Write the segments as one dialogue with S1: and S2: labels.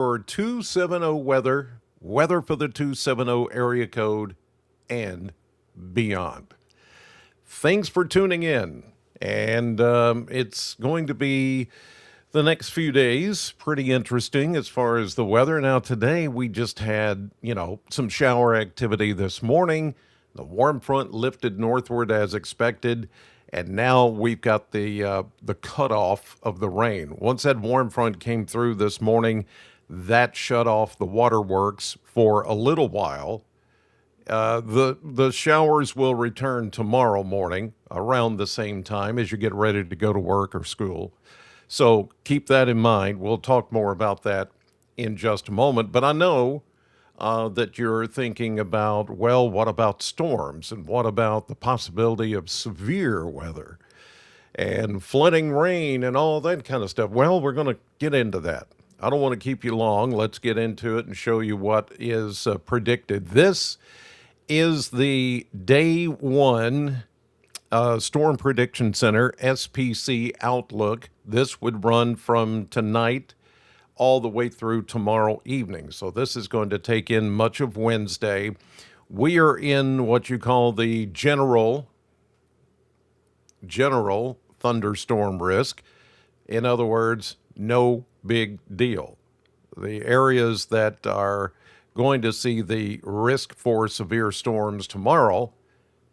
S1: for 270 weather for the 270 area code, and beyond. Thanks for tuning in. And it's going to be the next few days pretty interesting as far as the weather. Now, today we just had, some shower activity this morning. The warm front lifted northward as expected. And now we've got the cutoff of the rain. Once that warm front came through this morning, that shut off the waterworks for a little while. The showers will return tomorrow morning around the same time as you get ready to go to work or school. So keep that in mind. We'll talk more about that in just a moment. But I know that you're thinking about, well, what about storms? And what about the possibility of severe weather and flooding rain and all that kind of stuff? Well, we're going to get into that. I don't want to keep you long. Let's get into it and show you what is predicted. This is the day one Storm Prediction Center, SPC Outlook. This would run from tonight all the way through tomorrow evening. So this is going to take in much of Wednesday. We are in what you call the general thunderstorm risk. In other words, no big deal. The areas that are going to see the risk for severe storms tomorrow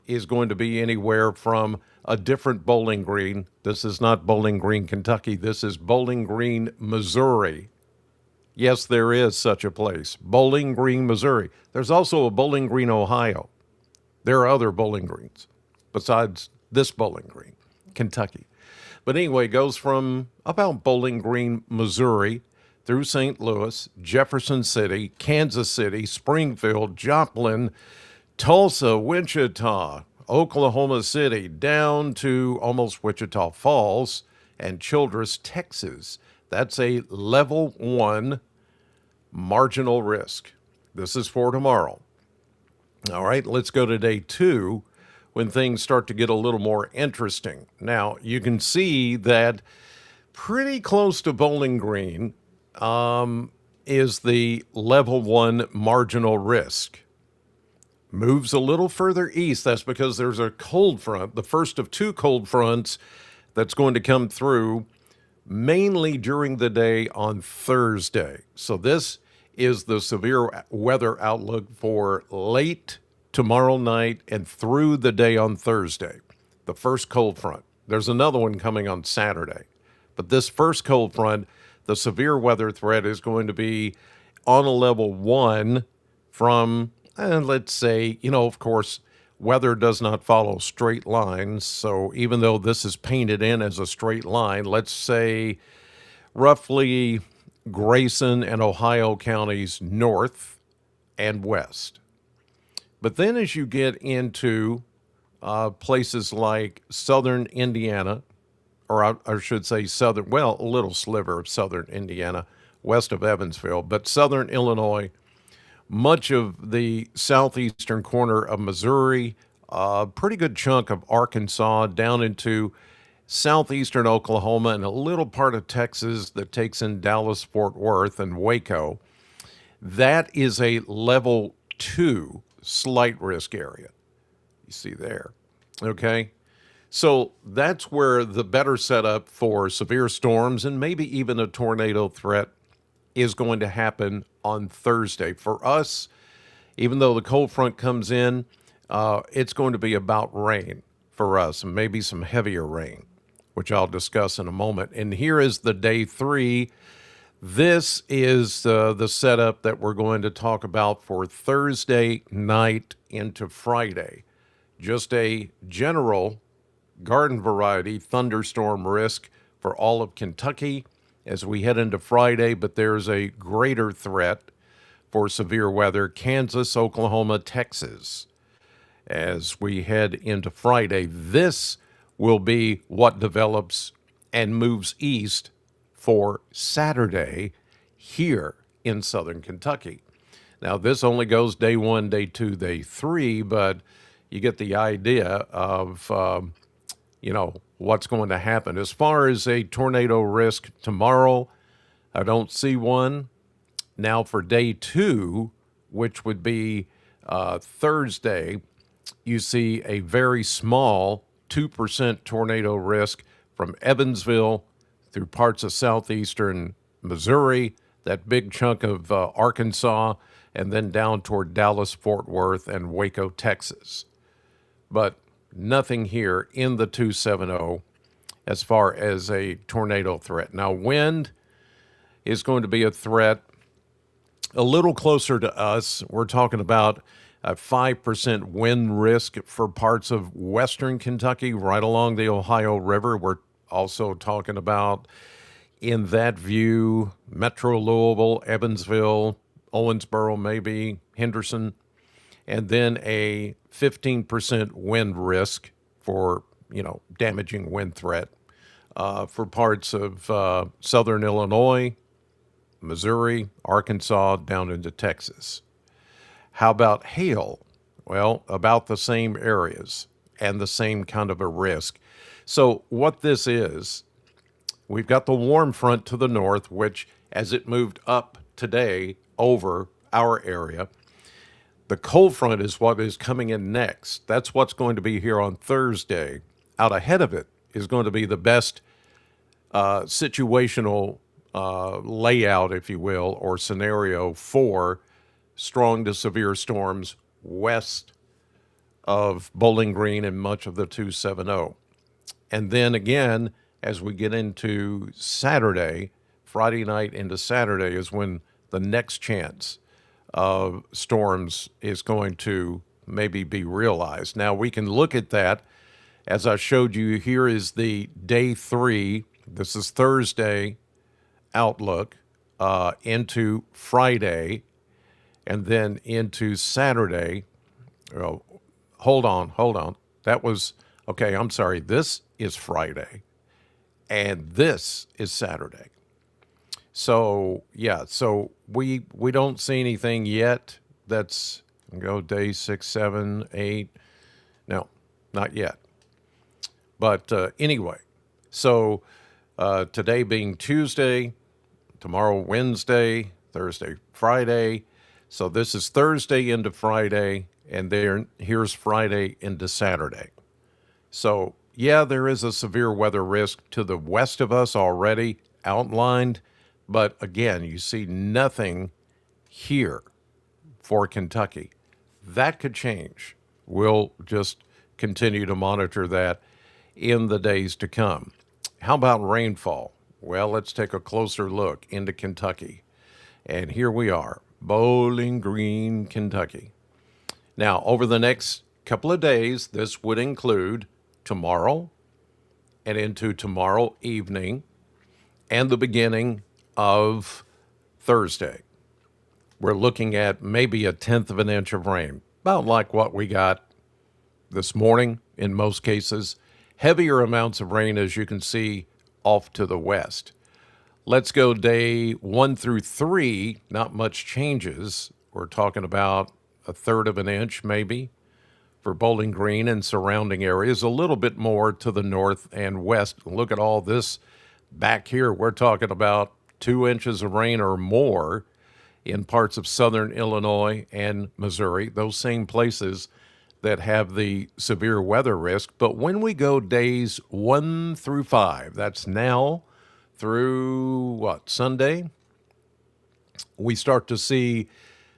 S1: is going to be anywhere from a different Bowling Green. This is not Bowling Green, Kentucky. This is Bowling Green, Missouri. Yes, there is such a place, Bowling Green, Missouri. There's also a Bowling Green, Ohio. There are other Bowling Greens besides this Bowling Green, Kentucky. But anyway, it goes from about Bowling Green, Missouri, through St. Louis, Jefferson City, Kansas City, Springfield, Joplin, Tulsa, Wichita, Oklahoma City, down to almost Wichita Falls and Childress, Texas. That's a level 1 marginal risk. This is for tomorrow. All right, let's go to day 2 when things start to get a little more interesting. Now, you can see that pretty close to Bowling Green is the level 1 marginal risk. Moves a little further east. That's because there's a cold front, the first of 2 cold fronts that's going to come through mainly during the day on Thursday. So this is the severe weather outlook for late tomorrow night and through the day on Thursday. The first cold front. There's another one coming on Saturday. But this first cold front, the severe weather threat is going to be on a level 1 from, let's say, of course, weather does not follow straight lines. So even though this is painted in as a straight line, let's say roughly Grayson and Ohio counties north and west. But then as you get into places like southern Indiana, or I should say a little sliver of southern Indiana, west of Evansville, but southern Illinois, much of the southeastern corner of Missouri, a pretty good chunk of Arkansas, down into southeastern Oklahoma, and a little part of Texas that takes in Dallas, Fort Worth, and Waco. That is a level 2 slight risk area. You see there. Okay. So that's where the better setup for severe storms and maybe even a tornado threat is going to happen on Thursday. For us, even though the cold front comes in, it's going to be about rain for us, and maybe some heavier rain, which I'll discuss in a moment. And here is the day 3. This is the setup that we're going to talk about for Thursday night into Friday. Just a general garden variety thunderstorm risk for all of Kentucky as we head into Friday, but there's a greater threat for severe weather, Kansas, Oklahoma, Texas. As we head into Friday, this will be what develops and moves east for Saturday here in southern Kentucky. Now, this only goes day 1, day 2, day 3, but you get the idea of, what's going to happen. As far as a tornado risk tomorrow, I don't see one. Now, for day two, which would be Thursday, you see a very small 2% tornado risk from Evansville through parts of southeastern Missouri, that big chunk of Arkansas, and then down toward Dallas, Fort Worth, and Waco, Texas. But nothing here in the 270 as far as a tornado threat. Now, wind is going to be a threat a little closer to us. We're talking about a 5% wind risk for parts of western Kentucky, right along the Ohio River. We're also talking about, in that view, Metro Louisville, Evansville, Owensboro, maybe Henderson, and then a 15% wind risk for, damaging wind threat for parts of southern Illinois, Missouri, Arkansas, down into Texas. How about hail? Well, about the same areas and the same kind of a risk. So, what this is, we've got the warm front to the north, which, as it moved up today over our area, the cold front is what is coming in next. That's what's going to be here on Thursday. Out ahead of it is going to be the best situational layout, if you will, or scenario for strong to severe storms west of Bowling Green and much of the 270. And then again, as we get into Saturday, Friday night into Saturday is when the next chance of storms is going to maybe be realized. Now, we can look at that. As I showed you, here is the day three. This is Thursday outlook into Friday and then into Saturday. Oh, hold on. That was, okay, I'm sorry. This is Friday and this is Saturday. So, yeah, so we don't see anything yet that's, day 6, 7, 8. No, not yet. But anyway, so today being Tuesday, tomorrow Wednesday, Thursday, Friday. So this is Thursday into Friday, and here's Friday into Saturday. So, yeah, there is a severe weather risk to the west of us already outlined, but again, you see nothing here for Kentucky. That could change. We'll just continue to monitor that in the days to come. How about rainfall? Well, let's take a closer look into Kentucky. And here we are, Bowling Green, Kentucky. Now, over the next couple of days, this would include tomorrow and into tomorrow evening and the beginning of Thursday. We're looking at maybe 1/10 of an inch of rain, about like what we got this morning in most cases. Heavier amounts of rain, as you can see, off to the west. Let's go day 1 through 3. Not much changes. We're talking about 1/3 of an inch, maybe, for Bowling Green and surrounding areas. A little bit more to the north and west. Look at all this back here. We're talking about 2 inches of rain or more in parts of southern Illinois and Missouri, those same places that have the severe weather risk. But when we go days 1 through 5, that's now through Sunday, we start to see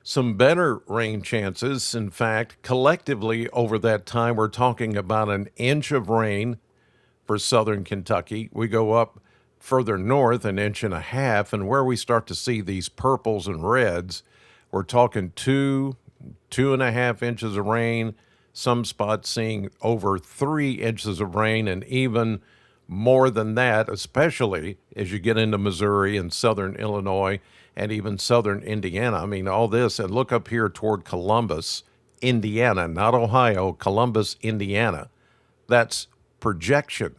S1: some better rain chances. In fact, collectively over that time, we're talking about 1 inch of rain for southern Kentucky. We go up further north 1.5 inches, and where we start to see these purples and reds, we're talking 2.5 inches of rain, some spots seeing over 3 inches of rain, and even more than that, especially as you get into Missouri and southern Illinois and even southern Indiana. I mean, all this, and look up here toward Columbus, Indiana, not Ohio, Columbus, Indiana. That's projection.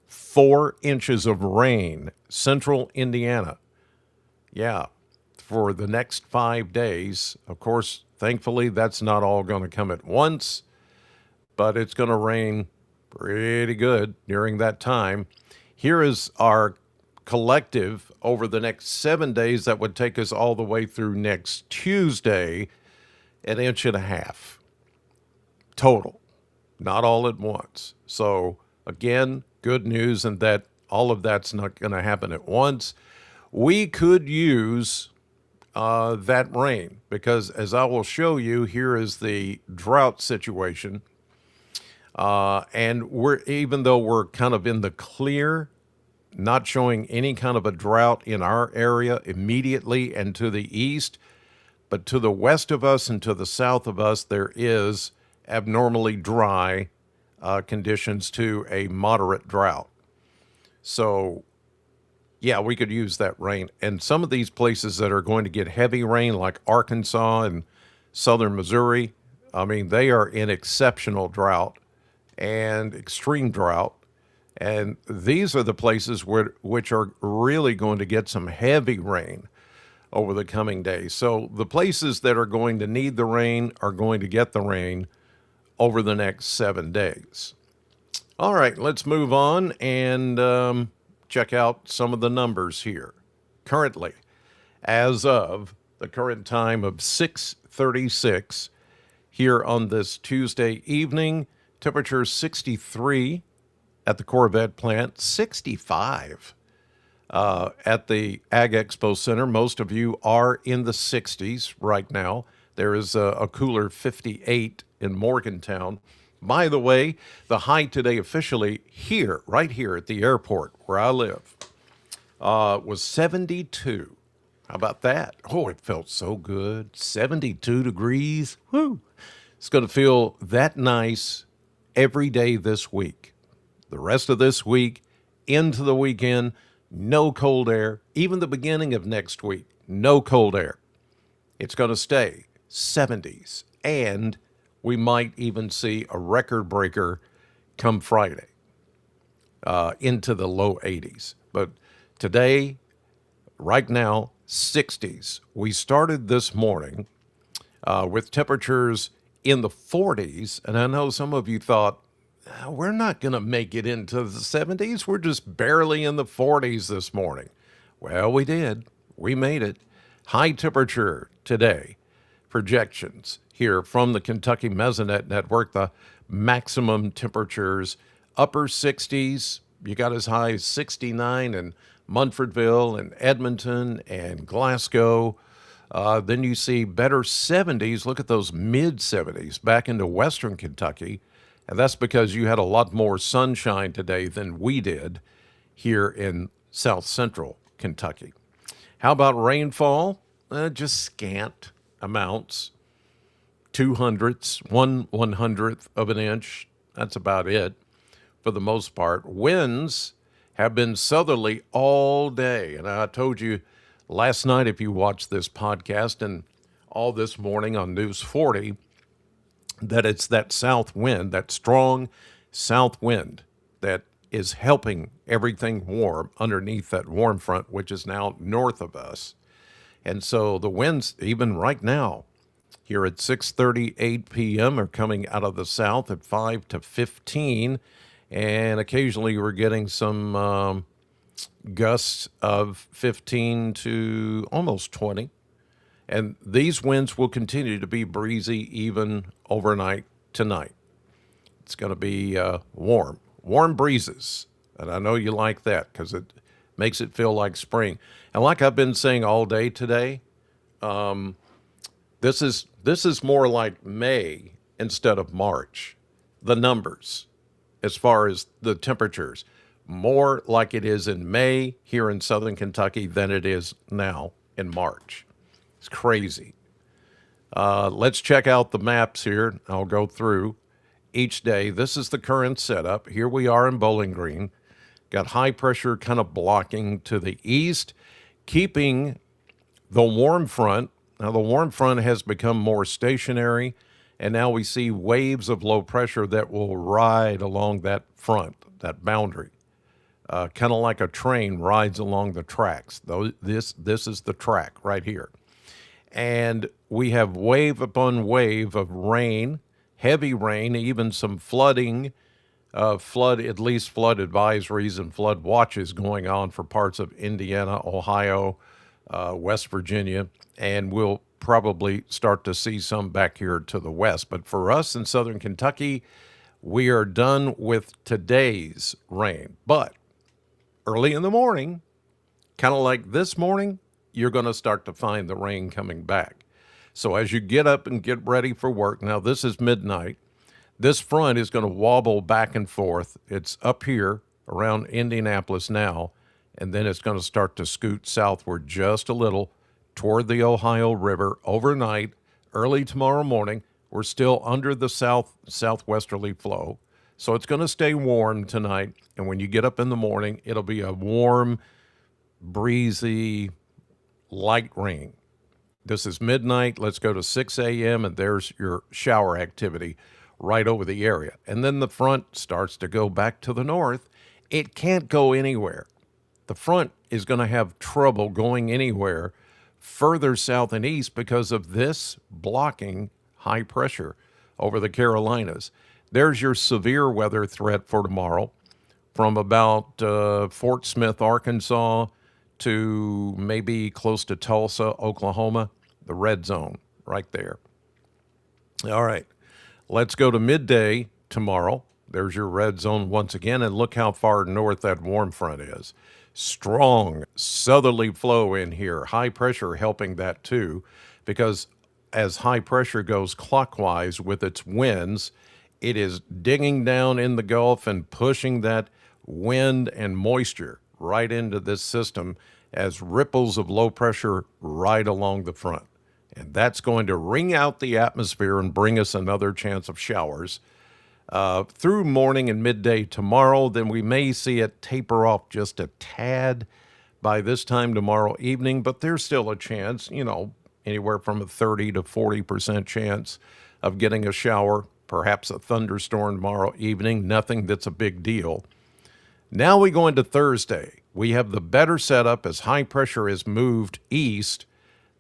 S1: 4 inches of rain, central Indiana. Yeah, for the next 5 days. Of course, thankfully, that's not all going to come at once, but it's going to rain pretty good during that time. Here is our collective over the next 7 days, that would take us all the way through next Tuesday, 1.5 inches total, not all at once. So again, good news in that all of that's not going to happen at once. We could use that rain because, as I will show you, here is the drought situation. And even though we're kind of in the clear, not showing any kind of a drought in our area immediately and to the east, but to the west of us and to the south of us, there is abnormally dry conditions to a moderate drought. So, yeah, we could use that rain. And some of these places that are going to get heavy rain, like Arkansas and southern Missouri, I mean, they are in exceptional drought and extreme drought. And these are the places which are really going to get some heavy rain over the coming days. So the places that are going to need the rain are going to get the rain over the next 7 days. All right, let's move on and check out some of the numbers here. Currently, as of the current time of 6:36 here on this Tuesday evening, temperature 63 at the Corvette plant, 65 at the Ag Expo Center. Most of you are in the 60s right now. There is a cooler 58 in Morgantown. By the way, the high today officially here, right here at the airport where I live, was 72. How about that? Oh, it felt so good. 72 degrees. Woo! It's going to feel that nice every day this week. The rest of this week, into the weekend, no cold air. Even the beginning of next week, no cold air. It's going to stay 70s, and we might even see a record breaker come Friday into the low 80s. But today, right now, 60s. We started this morning with temperatures in the 40s, and I know some of you thought, we're not going to make it into the 70s. We're just barely in the 40s this morning. Well, we did. We made it. High temperature today. Projections here from the Kentucky Mesonet Network. The maximum temperatures, upper 60s. You got as high as 69 in Munfordville and Edmonton and Glasgow. Then you see better 70s. Look at those mid 70s back into western Kentucky. And that's because you had a lot more sunshine today than we did here in south central Kentucky. How about rainfall? Just scant amounts. 2/100ths, 1/100th of an inch. That's about it for the most part. Winds have been southerly all day. And I told you last night, if you watched this podcast and all this morning on News 40, that it's that south wind, that strong south wind, that is helping everything warm underneath that warm front, which is now north of us. And so the winds, even right now, here at 6:38 p.m., are coming out of the south at 5 to 15, and occasionally we're getting some gusts of 15 to almost 20. And these winds will continue to be breezy even overnight tonight. It's going to be warm breezes. And I know you like that because it makes it feel like spring. And like I've been saying all day today, this is more like May instead of March. The numbers, as far as the temperatures, more like it is in May here in southern Kentucky than it is now in March. It's crazy. Let's check out the maps here. I'll go through each day. This is the current setup. Here we are in Bowling Green. Got high pressure kind of blocking to the east, keeping the warm front. Now, the warm front has become more stationary, and now we see waves of low pressure that will ride along that front, that boundary. Kind of like a train rides along the tracks. This is the track right here. And we have wave upon wave of rain, heavy rain, even some flooding flood, at least flood advisories and flood watches going on for parts of Indiana, Ohio, West Virginia, and we'll probably start to see some back here to the west. But for us in southern Kentucky, we are done with today's rain. But early in the morning, kind of like this morning, you're going to start to find the rain coming back. So as you get up and get ready for work, now this is midnight, this front is going to wobble back and forth. It's up here around Indianapolis now, and then it's going to start to scoot southward just a little toward the Ohio River overnight, early tomorrow morning. We're still under the southwesterly flow, so it's going to stay warm tonight. And when you get up in the morning, it'll be a warm, breezy, light rain. This is midnight. Let's go to 6 a.m., and there's your shower activity right over the area. And then the front starts to go back to the north. It can't go anywhere. The front is going to have trouble going anywhere further south and east because of this blocking high pressure over the Carolinas. There's your severe weather threat for tomorrow from about Fort Smith, Arkansas, to maybe close to Tulsa, Oklahoma, the red zone right there. All right, let's go to midday tomorrow. There's your red zone once again, and look how far north that warm front is. Strong southerly flow in here, high pressure helping that too, because as high pressure goes clockwise with its winds, it is digging down in the Gulf and pushing that wind and moisture right into this system as ripples of low pressure right along the front. And that's going to wring out the atmosphere and bring us another chance of showers through morning and midday tomorrow. Then we may see it taper off just a tad by this time tomorrow evening, but there's still a chance, anywhere from a 30 to 40% chance of getting a shower, perhaps a thunderstorm tomorrow evening. Nothing that's a big deal. Now we go into Thursday. We have the better setup as high pressure is moved east.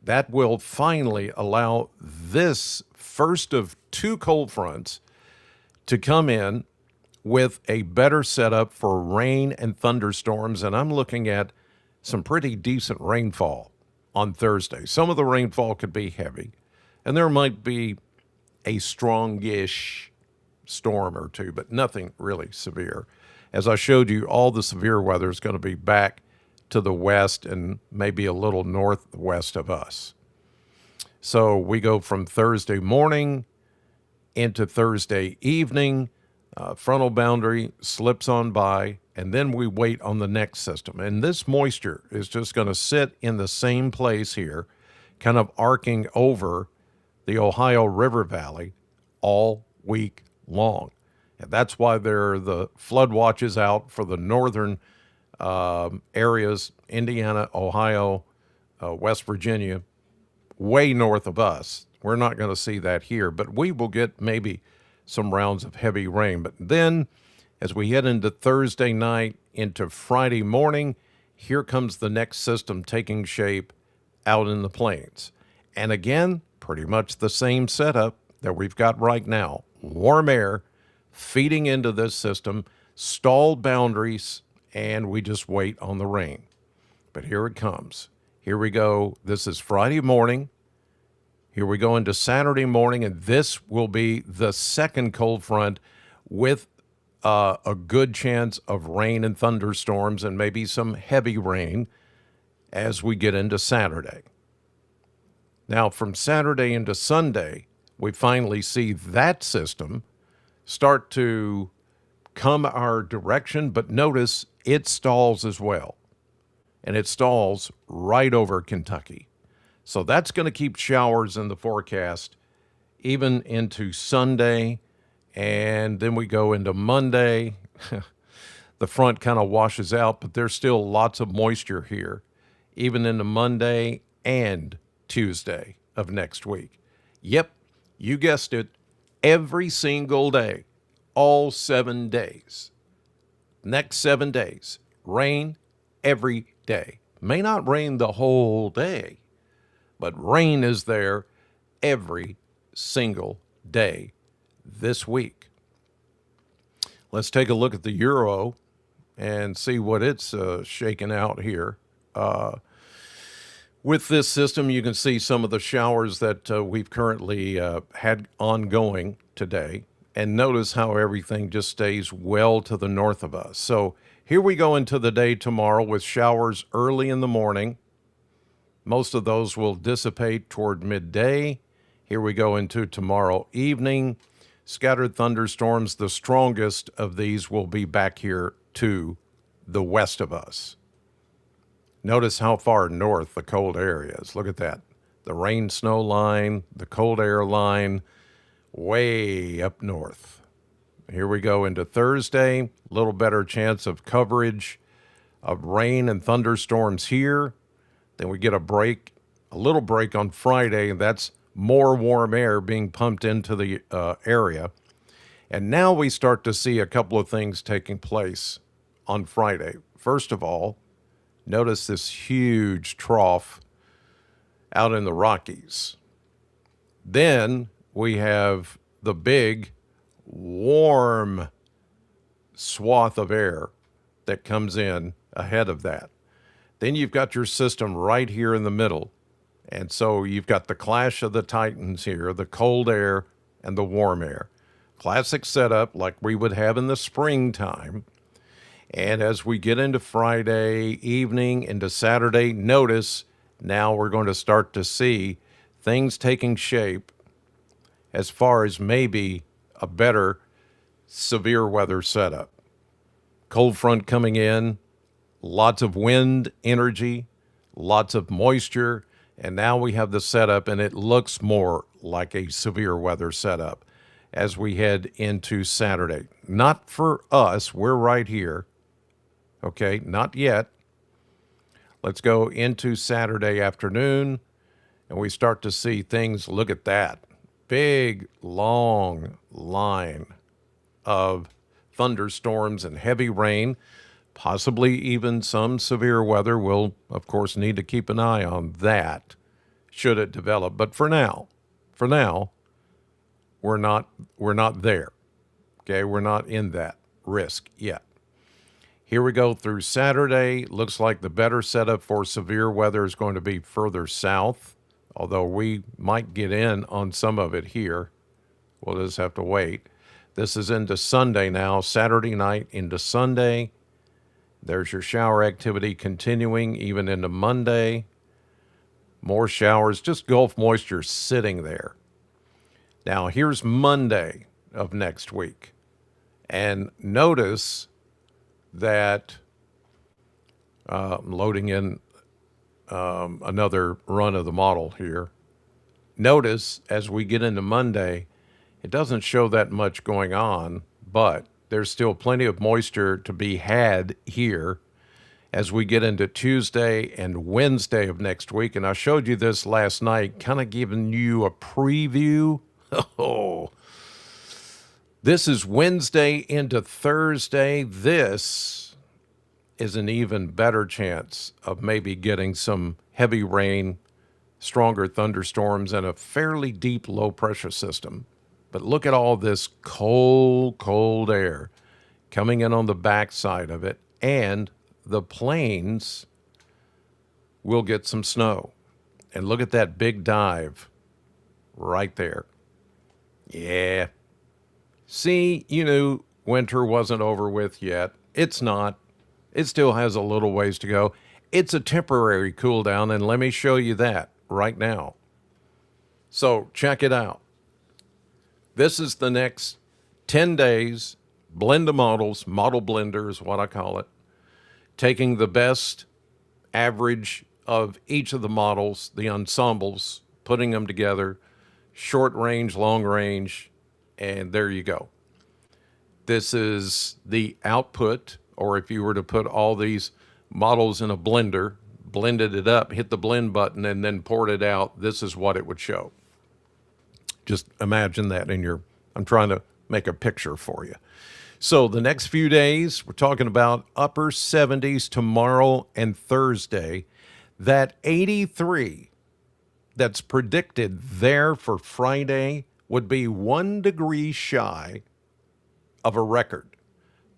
S1: That will finally allow this first of two cold fronts to come in with a better setup for rain and thunderstorms. And I'm looking at some pretty decent rainfall on Thursday. Some of the rainfall could be heavy, and there might be a strongish storm or two, but nothing really severe. As I showed you, all the severe weather is going to be back to the west and maybe a little northwest of us. So we go from Thursday morning into Thursday evening. Frontal boundary slips on by, and then we wait on the next system. And this moisture is just going to sit in the same place here, kind of arcing over the Ohio River Valley all week long. And that's why there are the flood watches out for the northern areas, Indiana, Ohio, West Virginia, way north of us. We're not going to see that here, but we will get maybe some rounds of heavy rain. But then as we head into Thursday night, into Friday morning, here comes the next system taking shape out in the plains. And again, pretty much the same setup that we've got right now. Warm air feeding into this system, stalled boundaries, and we just wait on the rain. But here it comes. Here we go. This is Friday morning. Here we go into Saturday morning, and this will be the second cold front with a good chance of rain and thunderstorms and maybe some heavy rain as we get into Saturday. Now, from Saturday into Sunday, we finally see that system start to come our direction, but notice it stalls as well. And it stalls right over Kentucky. So that's going to keep showers in the forecast even into Sunday. And then we go into Monday. The front kind of washes out, but there's still lots of moisture here, even into Monday and Tuesday of next week. Yep, you guessed it. Every single day, all 7 days. Next 7 days, rain every day. May not rain the whole day, but rain is there every single day this week. Let's take a look at the euro and see what it's shaking out here. With this system, you can see some of the showers that we've currently had ongoing today. And notice how everything just stays well to the north of us. So here we go into the day tomorrow with showers early in the morning. Most of those will dissipate toward midday. Here we go into tomorrow evening. Scattered thunderstorms, the strongest of these will be back here to the west of us. Notice how far north the cold air is. Look at that. The rain-snow line, the cold air line, way up north. Here we go into Thursday. A little better chance of coverage of rain and thunderstorms here. Then we get a little break on Friday, and that's more warm air being pumped into the area. And now we start to see a couple of things taking place on Friday. First of all, notice this huge trough out in the Rockies. Then we have the big, warm swath of air that comes in ahead of that. Then you've got your system right here in the middle. And so you've got the clash of the titans here, the cold air and the warm air. Classic setup like we would have in the springtime. And as we get into Friday evening, into Saturday, notice now we're going to start to see things taking shape as far as maybe a better severe weather setup. Cold front coming in, lots of wind energy, lots of moisture, and now we have the setup, and it looks more like a severe weather setup as we head into Saturday. Not for us, we're right here. Okay, not yet. Let's go into Saturday afternoon, and we start to see things. Look at that. Big, long line of thunderstorms and heavy rain, possibly even some severe weather. We'll, of course, need to keep an eye on that should it develop. But for now, we're not there. Okay, we're not in that risk yet. Here we go through Saturday. Looks like the better setup for severe weather is going to be further south, although we might get in on some of it here. We'll just have to wait. This is into Sunday now, Saturday night into Sunday. There's your shower activity continuing even into Monday. More showers, just Gulf moisture sitting there. Now, here's Monday of next week. And notice that I'm loading in another run of the model here. Notice as we get into Monday, it doesn't show that much going on, but there's still plenty of moisture to be had here as we get into Tuesday and Wednesday of next week. And I showed you this last night, kind of giving you a preview. Oh, this is Wednesday into Thursday. This is an even better chance of maybe getting some heavy rain, stronger thunderstorms, and a fairly deep low pressure system. But look at all this cold air coming in on the backside of it, and the plains will get some snow. And look at that big dive right there. Yeah. See, you knew winter wasn't over with yet. It's not. It still has a little ways to go. It's a temporary cool down, and let me show you that right now. So check it out. This is the next 10 days, blend of models, model blender is what I call it, taking the best average of each of the models, the ensembles, putting them together, short range, long range, and there you go. This is the output, or if you were to put all these models in a blender, blended it up, hit the blend button, and then poured it out, this is what it would show. Just imagine that I'm trying to make a picture for you. So the next few days, we're talking about upper 70s tomorrow and Thursday. That 83 that's predicted there for Friday would be 1 degree shy of a record.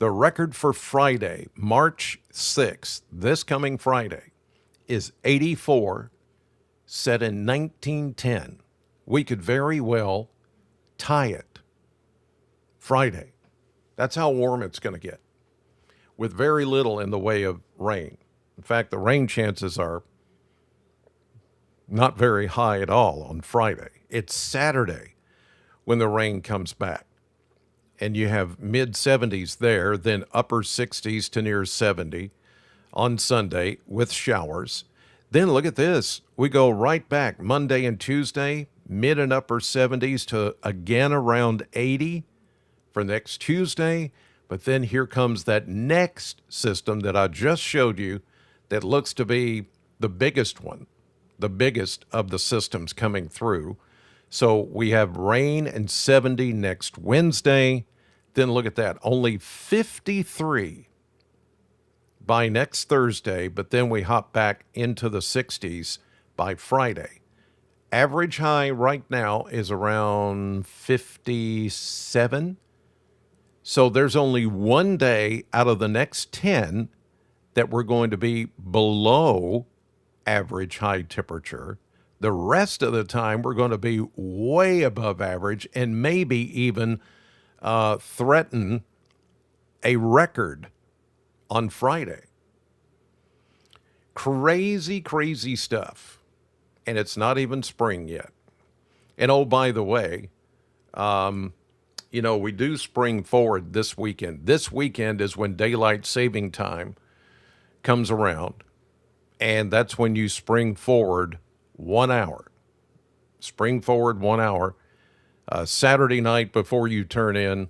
S1: The record for Friday, March 6th, this coming Friday, is 84, set in 1910. We could very well tie it Friday. That's how warm it's going to get, with very little in the way of rain. In fact, the rain chances are not very high at all on Friday. It's Saturday when the rain comes back. And you have mid 70s there, then upper 60s to near 70 on Sunday with showers. Then look at this. We go right back Monday and Tuesday, mid and upper 70s to again around 80 for next Tuesday. But then here comes that next system that I just showed you that looks to be the biggest one, the biggest of the systems coming through. So we have rain and 70 next Wednesday. Then look at that, only 53 by next Thursday, but then we hop back into the 60s by Friday. Average high right now is around 57. So there's only one day out of the next 10 that we're going to be below average high temperature. The rest of the time, we're going to be way above average and maybe even threaten a record on Friday. Crazy, crazy stuff. And it's not even spring yet. And oh, by the way, we do spring forward this weekend. This weekend is when daylight saving time comes around. And that's when you spring forward 1 hour. Spring forward 1 hour. Saturday night before you turn in.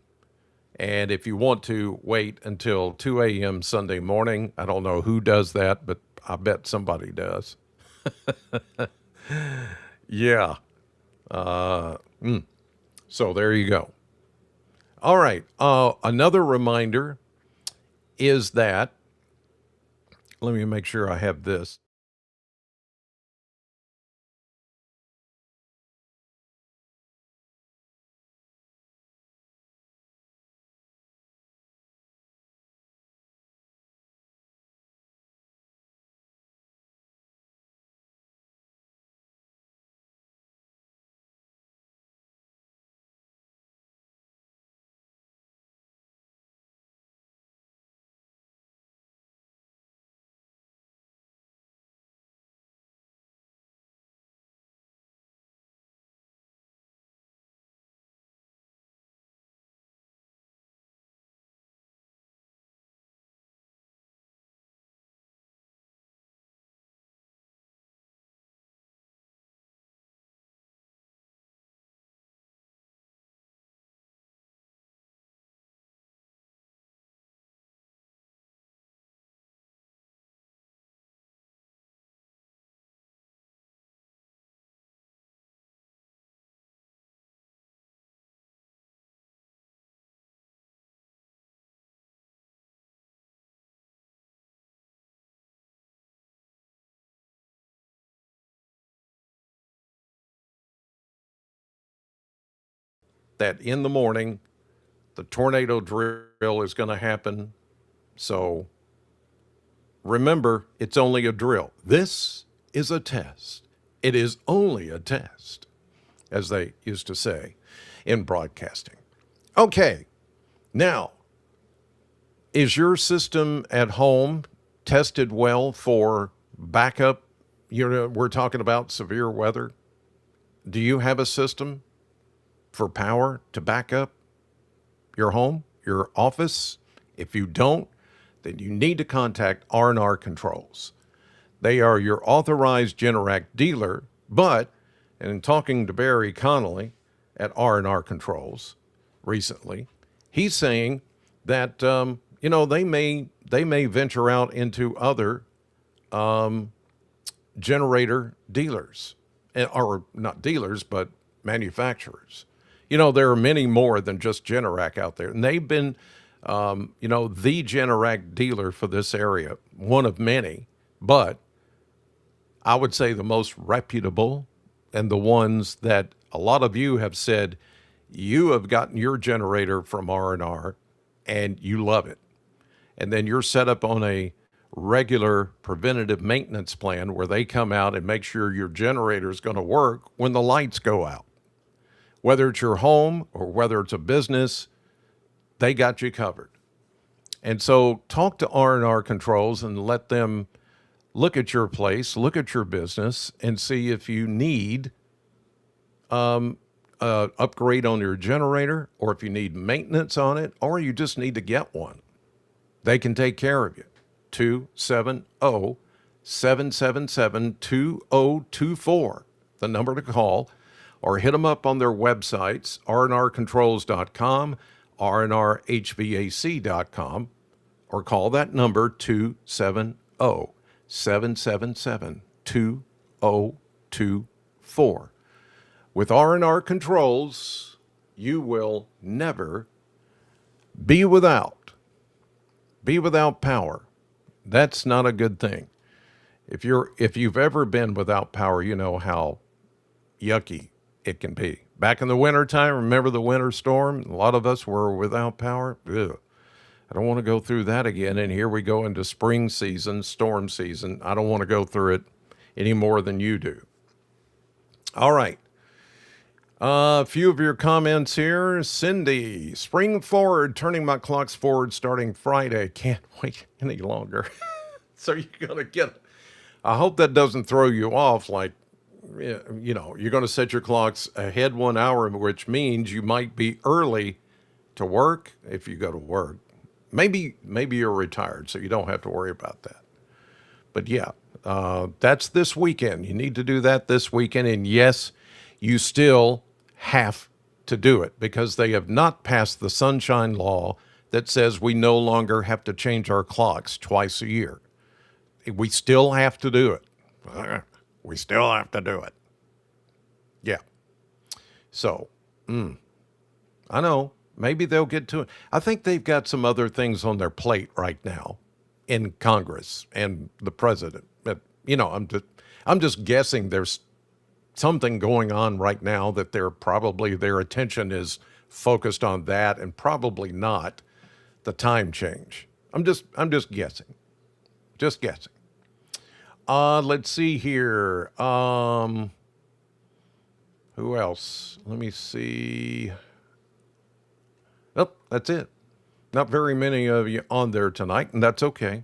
S1: And if you want to wait until 2 a.m. Sunday morning, I don't know who does that, but I bet somebody does. Yeah. So there you go. All right. Another reminder is that, let me make sure I have this. That in the morning, the tornado drill is going to happen. So remember, it's only a drill. This is a test. It is only a test, as they used to say in broadcasting. Okay, now, is your system at home tested well for backup? We're talking about severe weather. Do you have a system for power to back up your home, your office? If you don't, then you need to contact R&R Controls. They are your authorized Generac dealer, but, and in talking to Barry Connolly at R&R Controls recently, he's saying that they may venture out into other generator dealers, or not dealers, but manufacturers. There are many more than just Generac out there, and they've been, the Generac dealer for this area, one of many, but I would say the most reputable and the ones that a lot of you have said you have gotten your generator from R&R and you love it. and then you're set up on a regular preventative maintenance plan where they come out and make sure your generator is going to work when the lights go out. Whether it's your home or whether it's a business, they got you covered. And so talk to R&R Controls and let them look at your place, look at your business, and see if you need upgrade on your generator, or if you need maintenance on it, or you just need to get one. They can take care of you. 270-777-2024, the number to call, or hit them up on their websites, rnrcontrols.com, rnrhvac.com, or call that number 270-777-2024. With R&R Controls, you will never be without power. That's not a good thing. If you've ever been without power, you know how yucky it can be. Back in the wintertime, remember the winter storm? A lot of us were without power. Ugh. I don't want to go through that again. And here we go into spring season, storm season. I don't want to go through it any more than you do. All right. A few of your comments here. Cindy, spring forward, turning my clocks forward starting Friday. Can't wait any longer. So you're going to get it. I hope that doesn't throw you off. Like, you know, you're going to set your clocks ahead 1 hour, which means you might be early to work if you go to work. Maybe you're retired, so you don't have to worry about that. But yeah, that's this weekend. You need to do that this weekend. And yes, you still have to do it because they have not passed the sunshine law that says we no longer have to change our clocks twice a year. We still have to do it. We still have to do it. Yeah. So, I know, maybe they'll get to it. I think they've got some other things on their plate right now in Congress and the president. But, you know, I'm just guessing there's something going on right now that their attention is focused on that and probably not the time change. I'm just guessing. Just guessing. Let's see here. Who else? Let me see. Oh, that's it. Not very many of you on there tonight, and that's okay.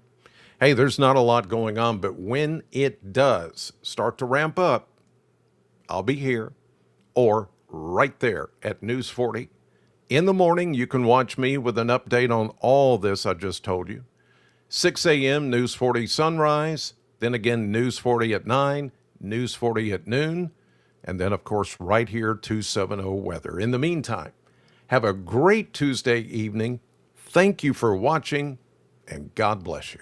S1: Hey, there's not a lot going on, but when it does start to ramp up, I'll be here or right there at News 40. In the morning, you can watch me with an update on all this I just told you. 6 a.m. News 40 Sunrise, then again News 40 at 9, News 40 at noon, and then, of course, right here, 270 Weather. In the meantime, have a great Tuesday evening. Thank you for watching, and God bless you.